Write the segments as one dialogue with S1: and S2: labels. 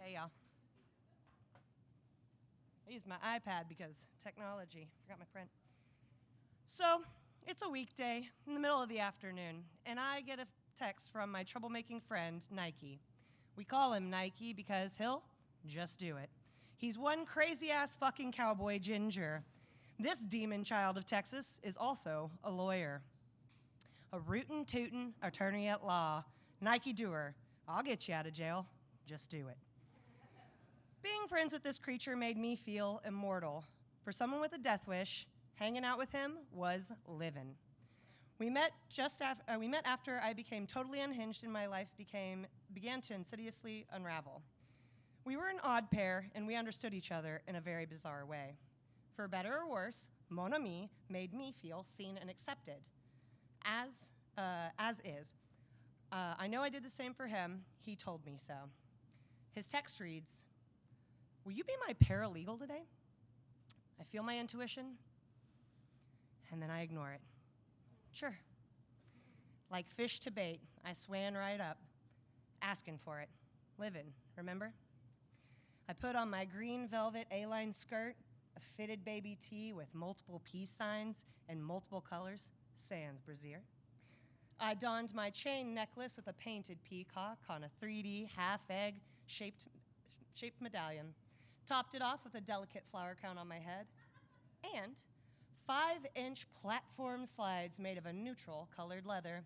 S1: Hey, y'all. I used my iPad because technology. Forgot my print. So, it's a weekday in the middle of the afternoon, and I get a text from my troublemaking friend, Nike. We call him Nike because he'll just do it. He's one crazy-ass fucking cowboy ginger. This demon child of Texas is also a lawyer. A rootin' tootin' attorney at law. Nike doer. I'll get you out of jail. Just do it. Being friends with this creature made me feel immortal. For someone with a death wish, hanging out with him was living. We met after I became totally unhinged and my life began to insidiously unravel. We were an odd pair, and we understood each other in a very bizarre way. For better or worse, Mon Ami made me feel seen and accepted, as is. I know I did the same for him. He told me so. His text reads, "Will you be my paralegal today?" I feel my intuition, and then I ignore it. Sure. Like fish to bait, I swam right up, asking for it. Living, remember? I put on my green velvet A-line skirt, a fitted baby tee with multiple peace signs and multiple colors, sans brassiere. I donned my chain necklace with a painted peacock on a 3D half-egg shaped medallion, topped it off with a delicate flower crown on my head, and 5-inch platform slides made of a neutral colored leather.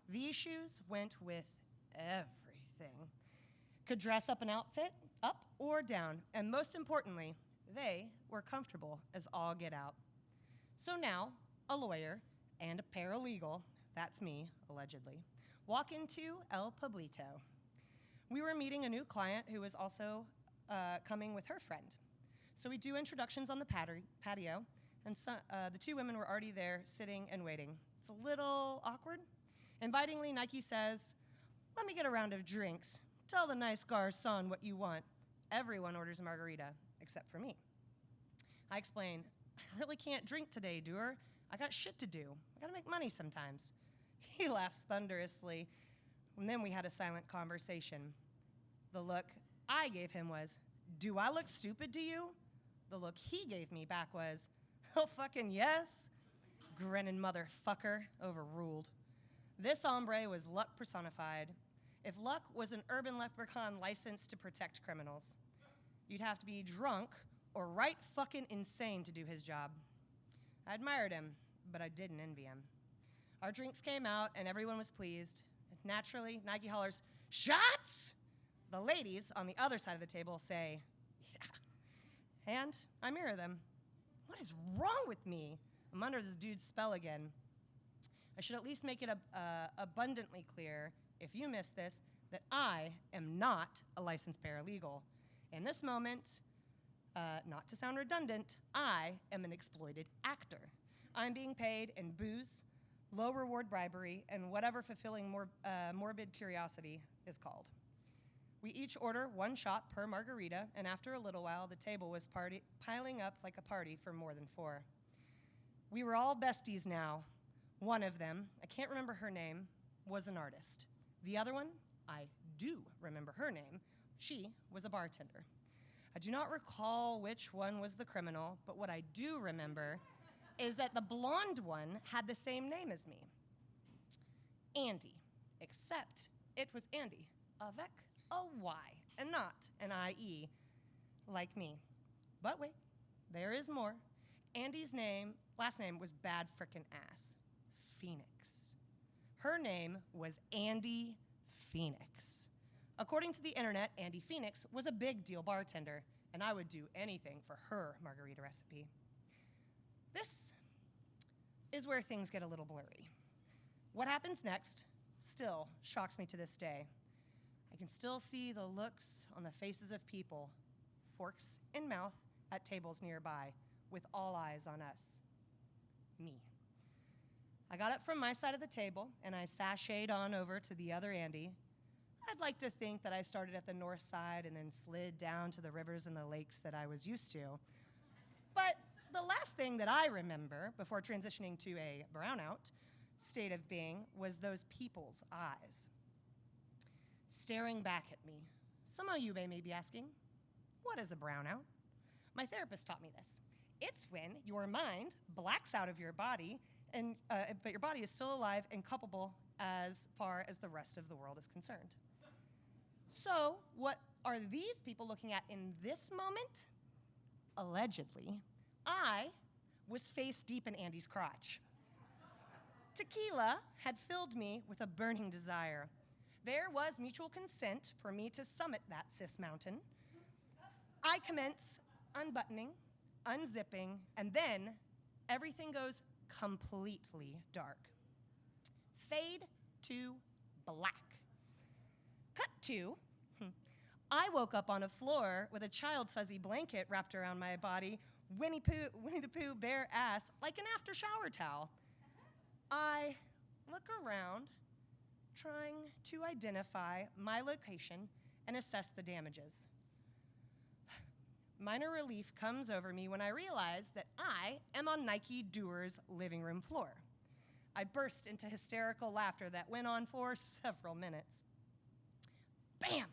S1: These shoes went with everything. Could dress up an outfit, up or down, and most importantly, they were comfortable as all get out. So now, a lawyer and a paralegal, that's me, allegedly, walk into El Pueblito. We were meeting a new client who was also coming with her friend. So we do introductions on the patio, and the two women were already there sitting and waiting. It's a little awkward. Invitingly, Nike says, "Let me get a round of drinks. Tell the nice garçon what you want." Everyone orders a margarita, except for me. I explain, "I really can't drink today, doer. I got shit to do. I gotta make money sometimes." He laughs thunderously, and then we had a silent conversation. The look I gave him was, "Do I look stupid to you?" The look he gave me back was, "Oh, fucking yes." Grinning motherfucker, overruled. This hombre was luck personified. If luck was an urban leprechaun licensed to protect criminals, you'd have to be drunk or right fucking insane to do his job. I admired him, but I didn't envy him. Our drinks came out and everyone was pleased. Naturally, Nike hollers, "Shots!" The ladies on the other side of the table say, "Yeah." And I mirror them. What is wrong with me? I'm under this dude's spell again. I should at least make it abundantly clear, if you missed this, that I am not a licensed paralegal. In this moment, not to sound redundant, I am an exploited actor. I'm being paid in booze, low reward bribery, and whatever fulfilling morbid curiosity is called. We each order one shot per margarita, and after a little while, the table was piling up like a party for more than 4. We were all besties now. One of them, I can't remember her name, was an artist. The other one, I do remember her name. She was a bartender. I do not recall which one was the criminal, but what I do remember is that the blonde one had the same name as me. Andy, except it was Andy, avec a Y, and not an IE, like me. But wait, there is more. Andy's last name was bad frickin' ass, Phoenix. Her name was Andy Phoenix. According to the internet, Andy Phoenix was a big deal bartender, and I would do anything for her margarita recipe. This is where things get a little blurry. What happens next still shocks me to this day. I can still see the looks on the faces of people, forks in mouth, at tables nearby, with all eyes on us. Me. I got up from my side of the table, and I sashayed on over to the other Andy. I'd like to think that I started at the north side and then slid down to the rivers and the lakes that I was used to. But the last thing that I remember before transitioning to a brownout state of being was those people's eyes staring back at me, Some of you may be asking, what is a brownout? My therapist taught me this. It's when your mind blacks out of your body, but your body is still alive and culpable as far as the rest of the world is concerned. So, what are these people looking at in this moment? Allegedly, I was face deep in Andy's crotch. Tequila had filled me with a burning desire. There was mutual consent for me to summit that cis mountain. I commence unbuttoning, unzipping, and then everything goes completely dark. Fade to black. Cut to, I woke up on a floor with a child's fuzzy blanket wrapped around my body, Winnie the Pooh bare ass like an after shower towel. I look around, trying to identify my location and assess the damages. Minor relief comes over me when I realize that I am on Nike Doer's living room floor. I burst into hysterical laughter that went on for several minutes. Bam!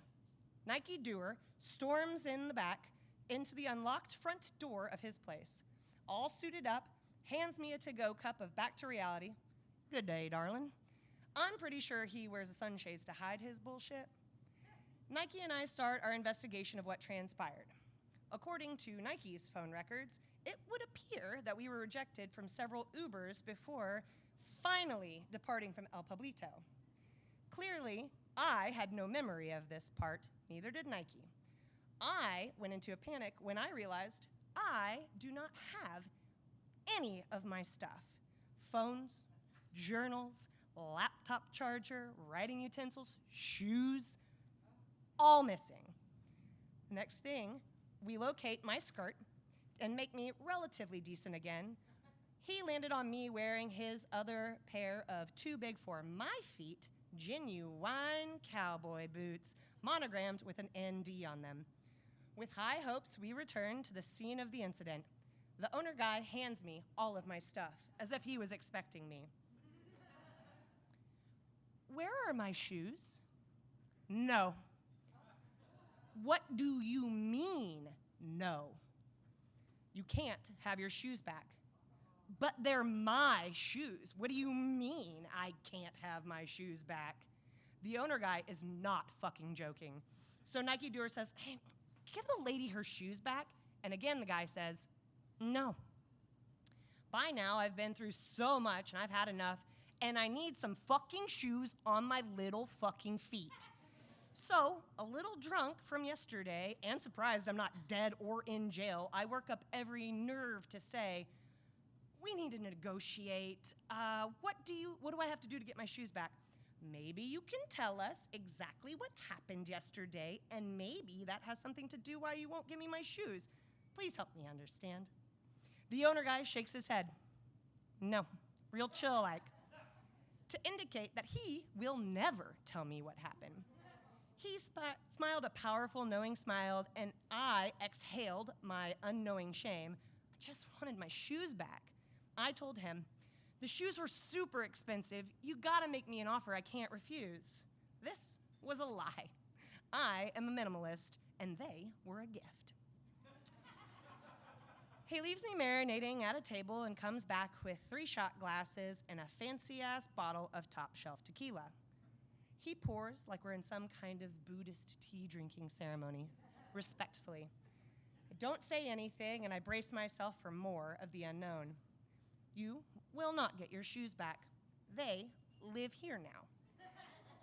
S1: Nike Doer storms in the back into the unlocked front door of his place. All suited up, hands me a to-go cup of Back to Reality. Good day, darling. I'm pretty sure he wears the sunshades to hide his bullshit. Nike and I start our investigation of what transpired. According to Nike's phone records, it would appear that we were rejected from several Ubers before finally departing from El Pueblito. Clearly, I had no memory of this part, neither did Nike. I went into a panic when I realized I do not have any of my stuff. Phones, journals, laptop charger, writing utensils, shoes, all missing. The next thing, we locate my skirt and make me relatively decent again. He landed on me wearing his other pair of too big for my feet, genuine cowboy boots, monogrammed with an ND on them. With high hopes, we return to the scene of the incident. The owner guy hands me all of my stuff, as if he was expecting me. Where are my shoes? No. What do you mean, no? You can't have your shoes back. But they're my shoes. What do you mean I can't have my shoes back? The owner guy is not fucking joking. So Nike Doer says, hey, give the lady her shoes back. And again, the guy says, no. By now, I've been through so much and I've had enough, and I need some fucking shoes on my little fucking feet. So, a little drunk from yesterday and surprised I'm not dead or in jail, I work up every nerve to say, we need to negotiate. What do I have to do to get my shoes back? Maybe you can tell us exactly what happened yesterday, and maybe that has something to do why you won't give me my shoes. Please help me understand. The owner guy shakes his head. No, real chill like. To indicate that he will never tell me what happened. He smiled a powerful, knowing smile, and I exhaled my unknowing shame. I just wanted my shoes back. I told him, the shoes were super expensive. You gotta make me an offer I can't refuse. This was a lie. I am a minimalist, and they were a gift. He leaves me marinating at a table and comes back with 3 shot glasses and a fancy-ass bottle of top-shelf tequila. He pours like we're in some kind of Buddhist tea drinking ceremony, respectfully. I don't say anything, and I brace myself for more of the unknown. You will not get your shoes back. They live here now.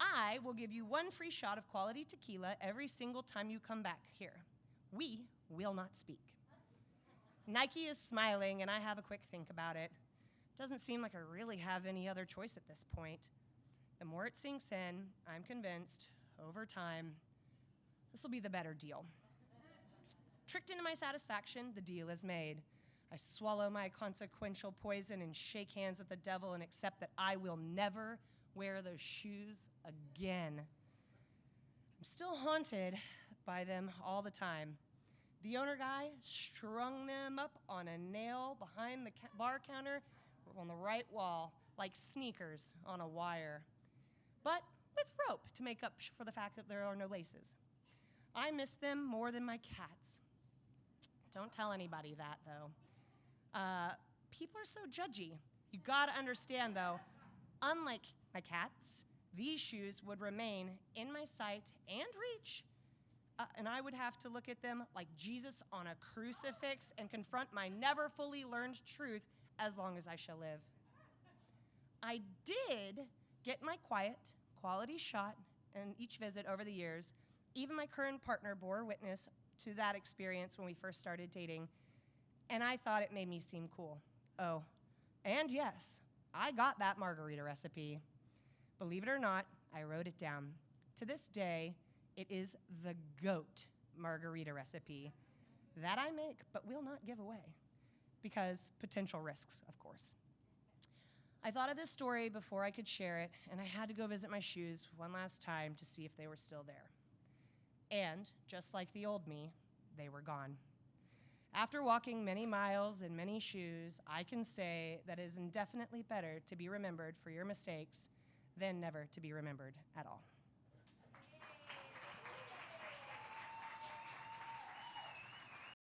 S1: I will give you 1 free shot of quality tequila every single time you come back here. We will not speak. Nike is smiling, and I have a quick think about it. Doesn't seem like I really have any other choice at this point. The more it sinks in, I'm convinced, over time, this will be the better deal. Tricked into my satisfaction, the deal is made. I swallow my consequential poison and shake hands with the devil and accept that I will never wear those shoes again. I'm still haunted by them all the time. The owner guy strung them up on a nail behind the bar counter on the right wall, like sneakers on a wire, but with rope to make up for the fact that there are no laces. I miss them more than my cats. Don't tell anybody that, though. People are so judgy. You gotta understand, though, unlike my cats, these shoes would remain in my sight and reach, and I would have to look at them like Jesus on a crucifix and confront my never fully learned truth as long as I shall live. I did get my quiet, quality shot in each visit over the years. Even my current partner bore witness to that experience when we first started dating, and I thought it made me seem cool. Oh, and yes, I got that margarita recipe. Believe it or not, I wrote it down. To this day, it is the GOAT margarita recipe that I make but will not give away because potential risks, of course. I thought of this story before I could share it, and I had to go visit my shoes one last time to see if they were still there. And just like the old me, they were gone. After walking many miles in many shoes, I can say that it is indefinitely better to be remembered for your mistakes than never to be remembered at all.